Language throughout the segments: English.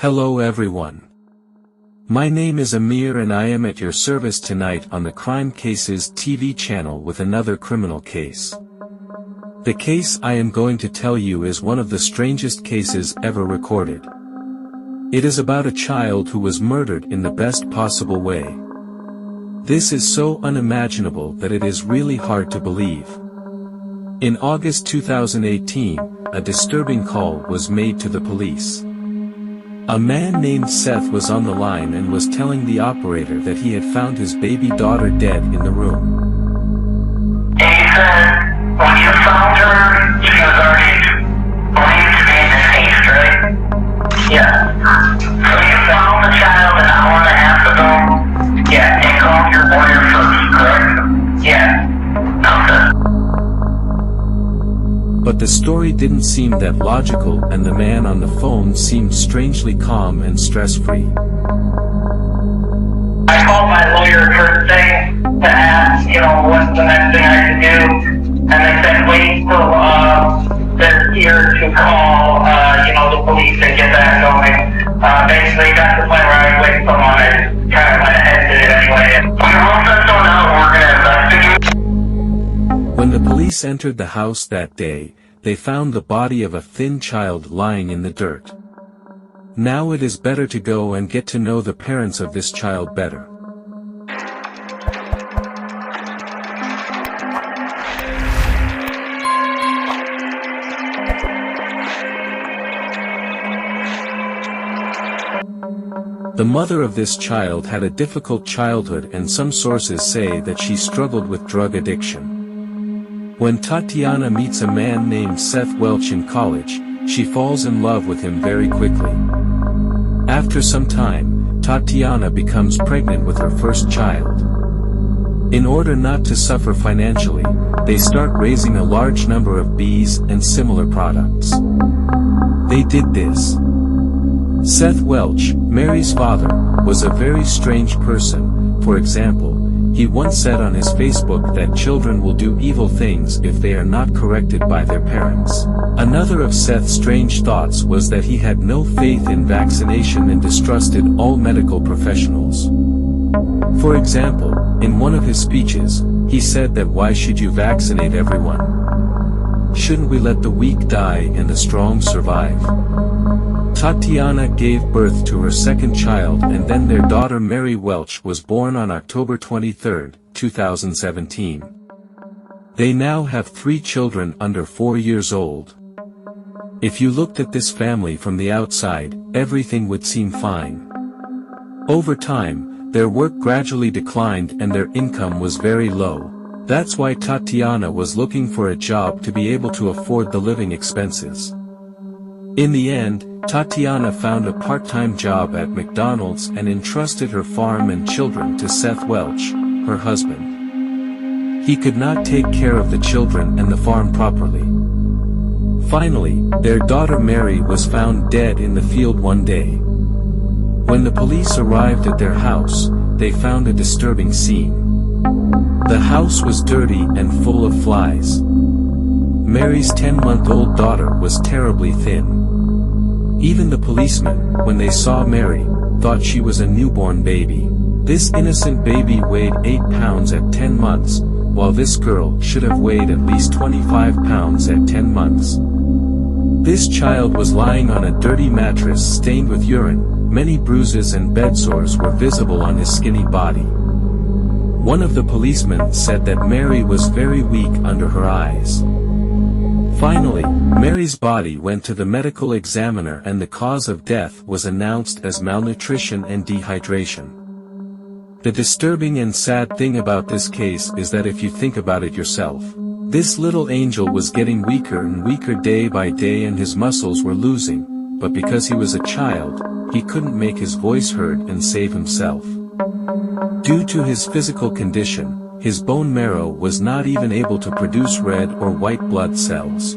Hello everyone. My name is Amir and I am at your service tonight on the Crime Cases TV channel with another criminal case. The case I am going to tell you is one of the strangest cases ever recorded. It is about a child who was murdered in the best possible way. This is so unimaginable that it is really hard to believe. In August 2018, a disturbing call was made to the police. A man named Seth was on the line and was telling the operator that he had found his baby daughter dead in the room. He said, when you found her, she was already believed to be deceased, right? Yeah. So you found the child an hour and a half ago? Yeah. And called your lawyer first, correct? Yeah. Okay. But the story didn't seem that logical and the man on the phone seemed strangely calm and stress-free. I called my lawyer first thing to ask, what's the next thing I can do? And they said, wait till they're here to call, the police and get that going. Basically, that's the point where I was waiting for someone. I just kind of went ahead and did it anyway. We're all set so now we're going to investigate. When the police entered the house that day, they found the body of a thin child lying in the dirt. Now it is better to go and get to know the parents of this child better. The mother of this child had a difficult childhood and some sources say that she struggled with drug addiction. When Tatiana meets a man named Seth Welch in college, she falls in love with him very quickly. After some time, Tatiana becomes pregnant with her first child. In order not to suffer financially, they start raising a large number of bees and similar products. They did this. Seth Welch, Mary's father, was a very strange person. For example, he once said on his Facebook that children will do evil things if they are not corrected by their parents. Another of Seth's strange thoughts was that he had no faith in vaccination and distrusted all medical professionals. For example, in one of his speeches, he said that why should you vaccinate everyone? Shouldn't we let the weak die and the strong survive? Tatiana gave birth to her second child and then their daughter Mary Welch was born on October 23, 2017. They now have 3 children under 4 years old. If you looked at this family from the outside, everything would seem fine. Over time, their work gradually declined and their income was very low. That's why Tatiana was looking for a job to be able to afford the living expenses. In the end, Tatiana found a part-time job at McDonald's and entrusted her farm and children to Seth Welch, her husband. He could not take care of the children and the farm properly. Finally, their daughter Mary was found dead in the field one day. When the police arrived at their house, they found a disturbing scene. The house was dirty and full of flies. Mary's 10-month-old daughter was terribly thin. Even the policemen, when they saw Mary, thought she was a newborn baby. This innocent baby weighed 8 pounds at 10 months, while this girl should have weighed at least 25 pounds at 10 months. This child was lying on a dirty mattress stained with urine, many bruises and bed sores were visible on his skinny body. One of the policemen said that Mary was very weak under her eyes. Finally, Mary's body went to the medical examiner and the cause of death was announced as malnutrition and dehydration. The disturbing and sad thing about this case is that if you think about it yourself, this little angel was getting weaker and weaker day by day and his muscles were losing, but because he was a child, he couldn't make his voice heard and save himself. Due to his physical condition, his bone marrow was not even able to produce red or white blood cells.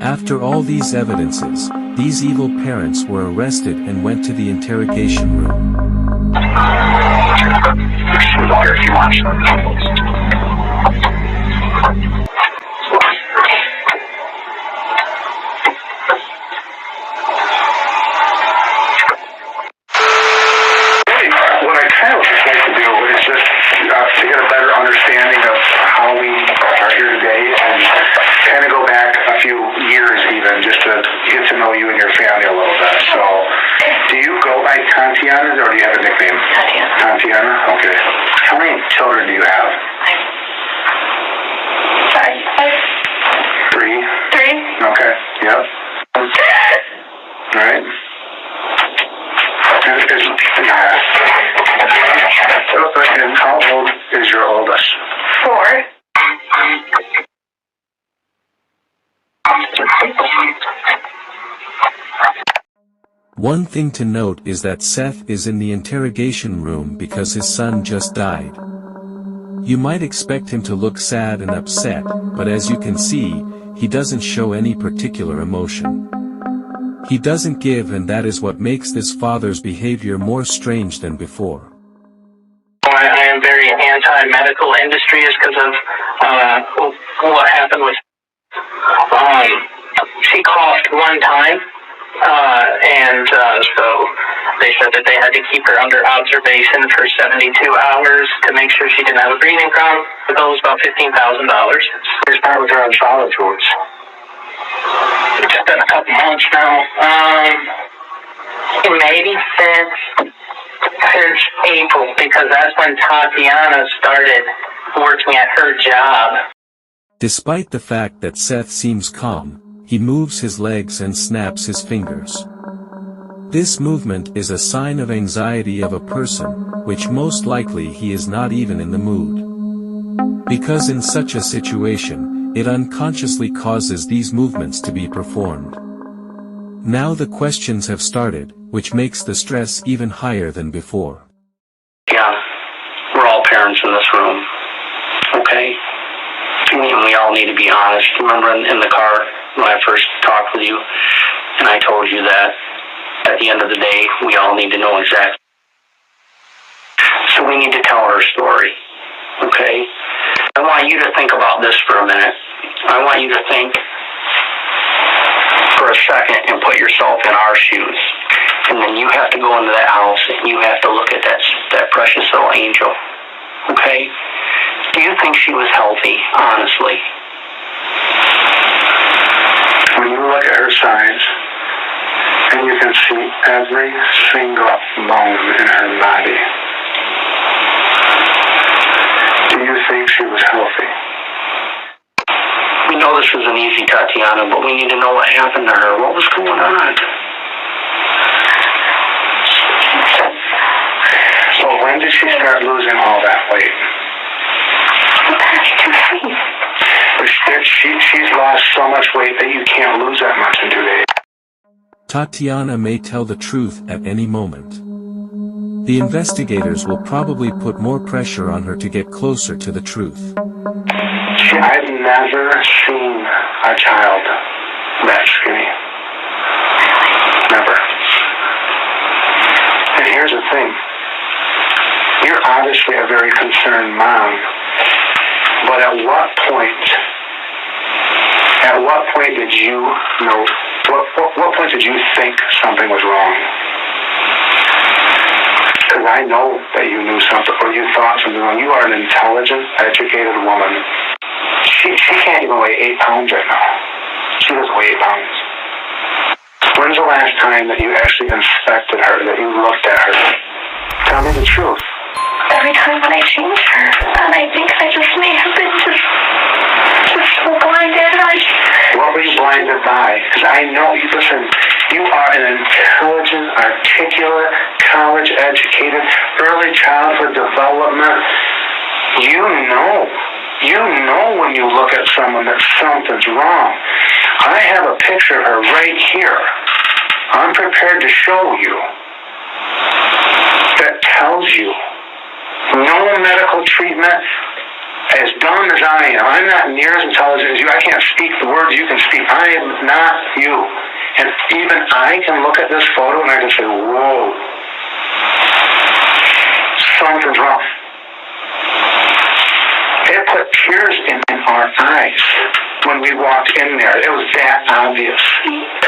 After all these evidences, these evil parents were arrested and went to the interrogation room. And how old is your oldest? 4. One thing to note is that Seth is in the interrogation room because his son just died. You might expect him to look sad and upset, but as you can see, he doesn't show any particular emotion. He doesn't give, and that is what makes this father's behavior more strange than before. I am very anti-medical industry is because of what happened with she coughed one time, and so they said that they had to keep her under observation for 72 hours to make sure she didn't have a breathing problem. The bill was about $15,000. First time with her on solid foods. It's been a couple months now. Maybe since April, because that's when Tatiana started working at her job. Despite the fact that Seth seems calm, he moves his legs and snaps his fingers. This movement is a sign of anxiety of a person, which most likely he is not even in the mood. Because in such a situation, it unconsciously causes these movements to be performed. Now the questions have started, which makes the stress even higher than before. Yeah, we're all parents in this room, okay? And we all need to be honest. Remember in the car when I first talked with you, and I told you that at the end of the day, we all need to know exactly. So we need to tell her story, okay? I want you to think about this for a minute. I want you to think for a second and put yourself in our shoes. And then you have to go into that house and you have to look at that precious little angel, okay? Do you think she was healthy, honestly? When you look at her size, and you can see every single bone in her body, do you think she was healthy? We know this isn't easy, Tatiana, but we need to know what happened to her. What was going on? So when did she start losing all that weight? She's lost so much weight that you can't lose that much in 2 days. Tatiana may tell the truth at any moment. The investigators will probably put more pressure on her to get closer to the truth. I've never seen a child that skinny. Never. And here's the thing. You're obviously a very concerned mom, but at what point did you know, what point did you think something was wrong? Because I know that you knew something, or you thought something wrong. You are an intelligent, educated woman. She can't even weigh 8 pounds right now. She doesn't weigh 8 pounds. When's the last time that you actually inspected her, that you looked at her? Tell me the truth. Every time when I change her, and I think I just may have been just blinded. What were you blinded by? Because I know, listen, you are an intelligent, articulate, college-educated, early childhood development. You know when you look at someone that something's wrong. I have a picture of her right here. I'm prepared to show you. That tells you no medical treatment. As dumb as I am, I'm not near as intelligent as you. I can't speak the words you can speak. I am not you. And even I can look at this photo and I can say, whoa, something's wrong. It put tears in our eyes when we walked in there. It was that obvious.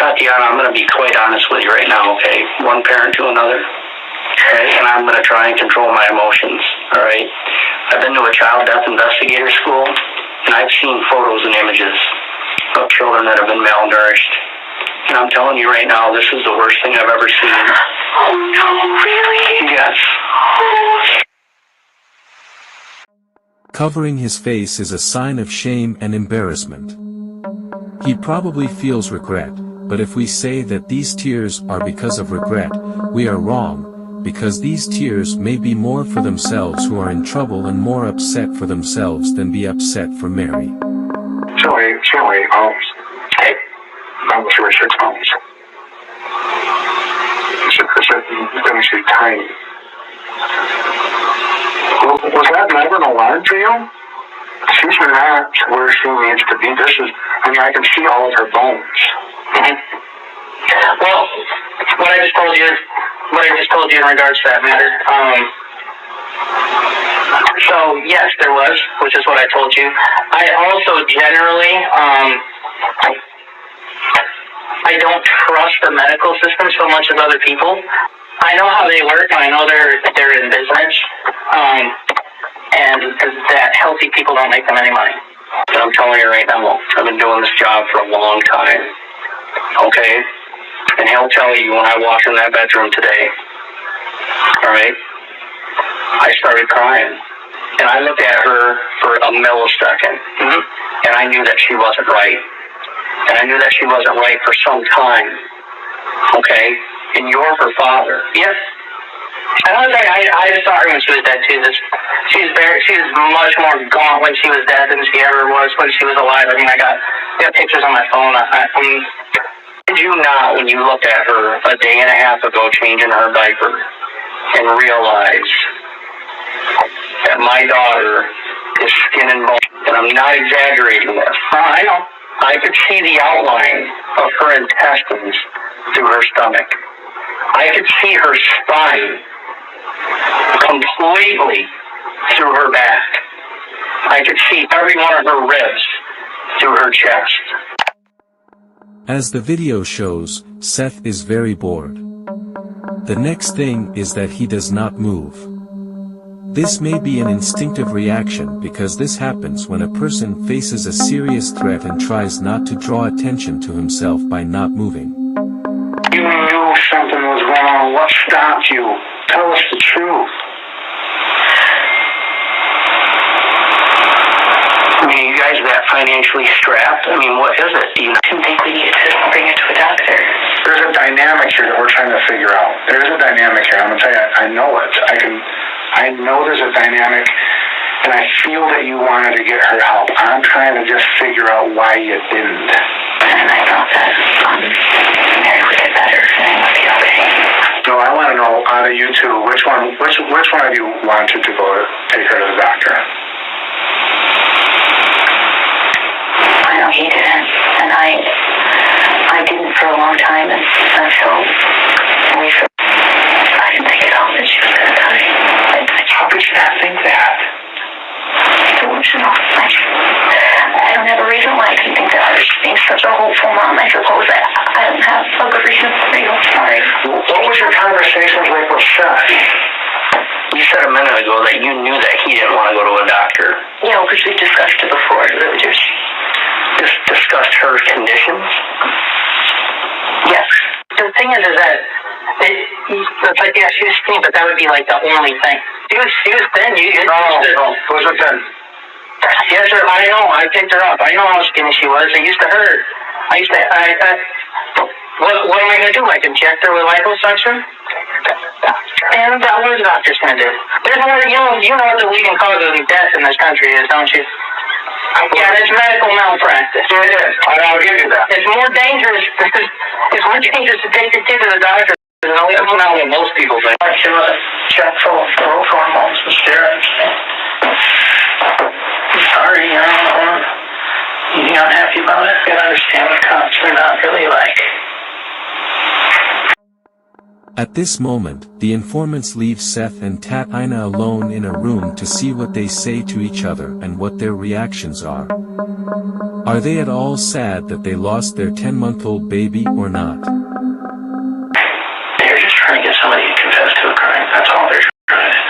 Tatiana, I'm going to be quite honest with you right now, okay? One parent to another. Okay? And I'm going to try and control my emotions, all right? I've been to a child death investigator school, and I've seen photos and images of children that have been malnourished. And I'm telling you right now, this is the worst thing I've ever seen. Oh, no, really? Yes. Covering his face is a sign of shame and embarrassment. He probably feels regret, but if we say that these tears are because of regret, we are wrong, because these tears may be more for themselves who are in trouble and more upset for themselves than be upset for Mary. Joey, hey, that was Richard Thomas. Let me see, tiny. Was that never an alarm for you? She's not where she needs to be. I can see all of her bones. Mm-hmm. Well, what I just told you in regards to that matter, so yes, there was, which is what I told you. I also generally, I don't trust the medical system so much as other people. I know how they work, and I know they're in business, and that healthy people don't make them any money. But I'm telling you right now, I've been doing this job for a long time, okay? And he'll tell you when I walked in that bedroom today, all right, I started crying. And I looked at her for a millisecond, and I knew that she wasn't right. And I knew that she wasn't right for some time, okay? And you're her father. Yes. Another thing, I saw her when she was dead, too. She was much more gaunt when she was dead than she ever was when she was alive. I mean, I got pictures on my phone. Did you not, when you looked at her a day and a half ago changing her diaper, and realize that my daughter is skin and bone? And I'm not exaggerating this. I know. I could see the outline of her intestines through her stomach. I could see her spine completely through her back. I could see every one of her ribs through her chest. As the video shows, Seth is very bored. The next thing is that he does not move. This may be an instinctive reaction because this happens when a person faces a serious threat and tries not to draw attention to himself by not moving. You knew something was wrong. What stopped you? Tell us the truth. I mean, you guys are that financially strapped? I mean, what is it? Do you think we need to bring it to a doctor? There's a dynamic here that we're trying to figure out. There's a dynamic here. I'm going to tell you, I know it. I know there's a dynamic, and I feel that you wanted to get her help. I'm trying to just figure out why you didn't. And I thought that Mary would get better and I would be okay. No, I want to know out of you two, which one of you wanted to go take her to the doctor? I know he didn't, and I didn't for a long time, and until I didn't think at all that she was going to die. How could you not think that? Delusional. I don't have a reason why I can think that. I was being such a hopeful mom. I suppose I don't have a good reason for you. Sorry. What was your conversations like with Seth? You said a minute ago that you knew that he didn't want to go to a doctor. Yeah, because we discussed it before. Really, just discussed her conditions? yes. The thing is that it's like, yeah, she was skinny, but that would be like the only thing. She was thin. No, was it thin? Yes, sir. I know. I picked her up. I know how skinny she was. It used to hurt. What am I going to do? Like inject her with liposuction? And what are the doctors going to do? There's more. You know what the leading cause of death in this country is, don't you? Yeah, it's medical malpractice. It is. I'll give you that. It's more dangerous. It's more dangerous to take your kid to the doctor. That's not what most people think. I give a check full of growth hormones and steroids. I'm sorry, you be unhappy about it. You understand what cops are not really like. At this moment, the informants leave Seth and Ina alone in a room to see what they say to each other and what their reactions are. Are they at all sad that they lost their 10-month-old baby or not? They're just trying to get somebody to confess to a crime. That's all they're trying to do.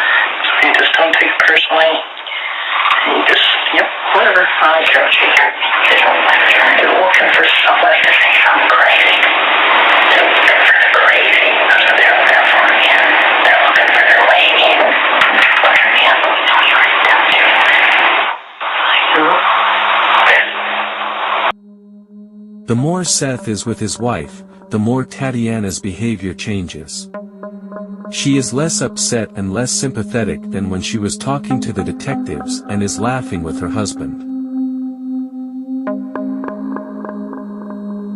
So you just don't take it personally. You just, whatever. I don't care what you hear. They're looking for somebody to say something crazy. They're looking for the crazy. That's what they're looking for. They're looking for their lady. Look at me. I'm going to tell you right down to. The more Seth is with his wife, the more Tatiana's behavior changes. She is less upset and less sympathetic than when she was talking to the detectives and is laughing with her husband.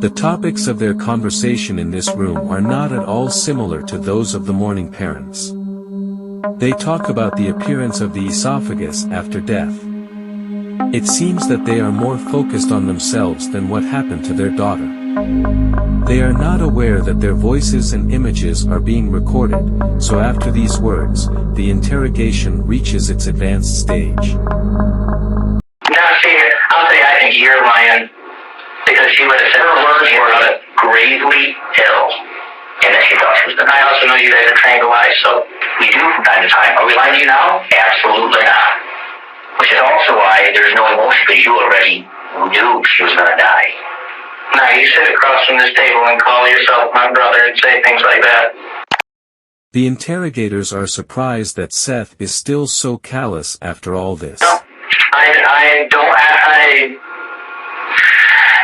The topics of their conversation in this room are not at all similar to those of the mourning parents. They talk about the appearance of the esophagus after death. It seems that they are more focused on themselves than what happened to their daughter. They are not aware that their voices and images are being recorded, so after these words, the interrogation reaches its advanced stage. Now, see, I'll say I think you're lying, because she would have said her words were gravely ill, and that she thought she was. I also know you guys are trained to lie, so we do from time to time. Are we lying to you now? Absolutely not. Which is also why there's no emotion, because you already knew she was going to die. Now, you sit across from this table and call yourself my brother and say things like that. The interrogators are surprised that Seth is still so callous after all this. No, I don't,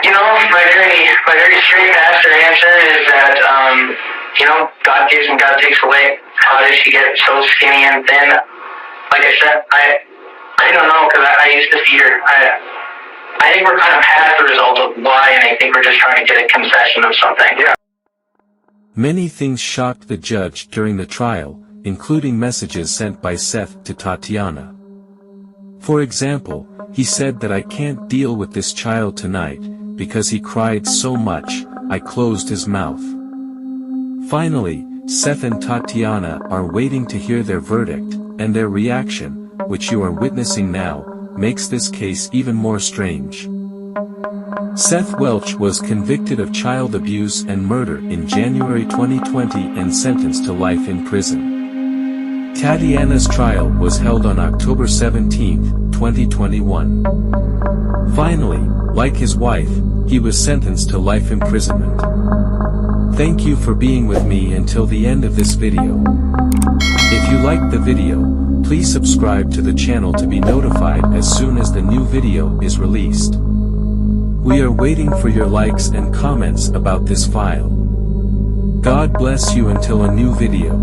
you know, my very straight answer is that, you know, God gives and God takes away. How did she get so skinny and thin? Like I said, I don't know, because I used to see her. I think we're kind of past the result of why, and I think we're just trying to get a concession of something. Yeah. Many things shocked the judge during the trial, including messages sent by Seth to Tatiana. For example, he said that I can't deal with this child tonight, because he cried so much, I closed his mouth. Finally, Seth and Tatiana are waiting to hear their verdict, and their reaction, which you are witnessing now, makes this case even more strange. Seth Welch was convicted of child abuse and murder in January 2020 and sentenced to life in prison. Tatiana's trial was held on October 17, 2021. Finally, like his wife, he was sentenced to life imprisonment. Thank you for being with me until the end of this video. If you liked the video, please subscribe to the channel to be notified as soon as the new video is released. We are waiting for your likes and comments about this file. God bless you until a new video.